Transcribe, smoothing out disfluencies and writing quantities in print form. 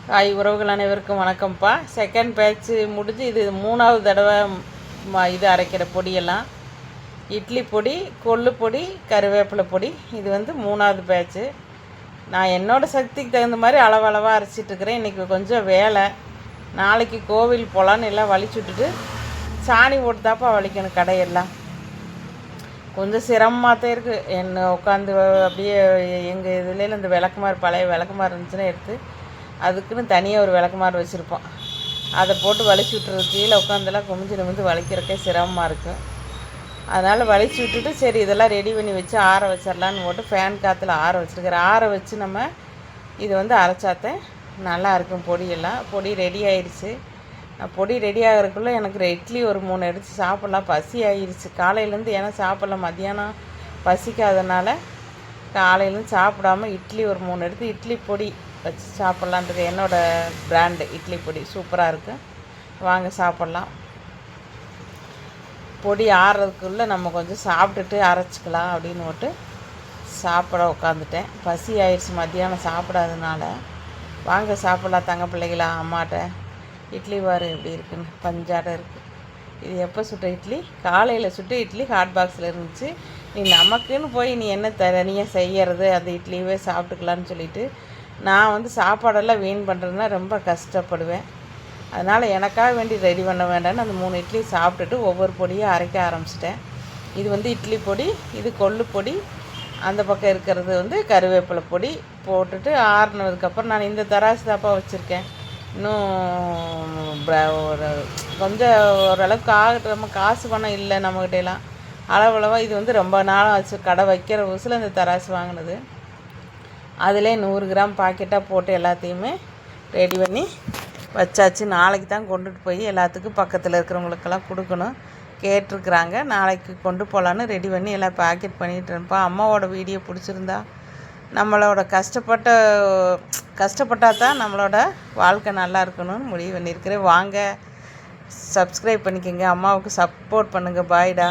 Hi உறவுகள் அனைவருக்கும் வணக்கம்ப்பா. செகண்ட் பேட்ச்சு முடிஞ்சு இது 3வது தடவை இது அரைக்கிற பொடியெல்லாம் இட்லி பொடி, கொள்ளு பொடி, கருவேப்பிலை பொடி. இது வந்து 3வது பேட்ச்சு. நான் என்னோடய சக்திக்கு தகுந்த மாதிரி அளவாக அரைச்சிட்ருக்கிறேன். இன்றைக்கி கொஞ்சம் வேலை. நாளைக்கு கோவில் போகலான்னு எல்லாம் வலிச்சு விட்டுட்டு சாணி போட்டுதாப்பா வலிக்கணும். கடையெல்லாம் கொஞ்சம் சிரமமாக தான் இருக்குது. என்ன உட்காந்து அப்படியே எங்கள் இதுலேயும் இந்த விளக்குமாறு பழைய விளக்குமாறு இருந்துச்சுன்னா எடுத்து அதுக்குன்னு தனியாக ஒரு விளக்குமாறு வச்சுருப்போம். அதை போட்டு வலிச்சு விட்டுறது. கீழே உட்காந்தெல்லாம் குமிஞ்சு நிமிந்து வலிக்கிறக்கே சிரமமாக இருக்கும். அதனால் வலிச்சு விட்டுட்டு சரி இதெல்லாம் ரெடி பண்ணி வச்சு ஆற வச்சிடலான்னு போட்டு ஃபேன் காற்றுல ஆற வச்சுருக்கிறேன். ஆற வச்சு நம்ம இது வந்து அரைச்சாத்தேன் நல்லாயிருக்கும். பொடி ரெடி ஆயிடுச்சு. பொடி ரெடி ஆகிறதுக்குள்ளே எனக்கு இட்லி ஒரு 3 எடுத்து சாப்பிட்லாம். பசி ஆயிடுச்சு காலையிலேருந்து. ஏன்னா சாப்பிட்ல, மத்தியானம் பசிக்காதனால காலையிலேருந்து சாப்பிடாமல் இட்லி ஒரு 3 எடுத்து இட்லி பொடி வச்சு சாப்பிட்லான்றது. என்னோடய பிராண்டு இட்லி பொடி சூப்பராக இருக்குது. வாங்க சாப்பிட்லாம். பொடி ஆறுறதுக்குள்ளே நம்ம கொஞ்சம் சாப்பிட்டுட்டு அரைச்சிக்கலாம் அப்படின்னு போட்டு சாப்பிட உட்காந்துட்டேன். பசி ஆயிடுச்சு மத்தியானம் சாப்பிடாதனால. வாங்க சாப்பிட்லாம் தங்க பிள்ளைகளா. அம்மாட்ட இட்லி வாரு எப்படி இருக்குன்னு பஞ்சாட இருக்குது. இது எப்போ சுட்ட இட்லி? காலையில் சுட்ட இட்லி ஹாட் பாக்ஸில் இருந்துச்சு. நீ நமக்குன்னு போய் நீ என்ன தனியாக செய்யறது, அந்த இட்லியவே சாப்பிட்டுக்கலான்னு சொல்லிவிட்டு நான் வந்து சாப்பாடெல்லாம் வீண் பண்ணுறதுனா ரொம்ப கஷ்டப்படுவேன். அதனால் எனக்காக வேண்டி ரெடி பண்ண வேண்டாம்னு அந்த 3 இட்லி சாப்பிட்டுட்டு ஒவ்வொரு பொடியாக அரைக்க ஆரம்பிச்சிட்டேன். இது வந்து இட்லி பொடி, இது கொள்ளு பொடி, அந்த பக்கம் இருக்கிறது வந்து கருவேப்பிலை பொடி போட்டுட்டு ஆறுனதுக்கப்புறம் நான் இந்த தராசு தாப்பா வச்சுருக்கேன். இன்னும் ஒரு கொஞ்சம் ஓரளவுக்கு நம்ம காசு பணம் இல்லை நம்மக்கிட்டலாம் அளவளவாக. இது வந்து ரொம்ப நாளாக ஆச்சு கடை வைக்கிற புதுசில் இந்த தராசு வாங்கினது. அதிலே 100 கிராம் பாக்கெட்டாக போட்டு எல்லாத்தையுமே ரெடி பண்ணி வச்சாச்சு. நாளைக்கு தான் கொண்டுட்டு போய் எல்லாத்துக்கும் பக்கத்தில் இருக்கிறவங்களுக்கெல்லாம் கொடுக்கணும். கேட்டிருக்குறாங்க. நாளைக்கு கொண்டு போகலான்னு ரெடி பண்ணி எல்லாம் பேக்கெட் பண்ணிகிட்டு இருப்பேன். அம்மாவோட வீடியோ பிடிச்சிருந்தா நம்மளோட கஷ்டப்பட்டால் தான் நம்மளோட வாழ்க்கை நல்லா இருக்கணும்னு முடிவு பண்ணியிருக்கிறேன். வாங்க சப்ஸ்கிரைப் பண்ணிக்கோங்க. அம்மாவுக்கு சப்போர்ட் பண்ணுங்கள். பாய்டா.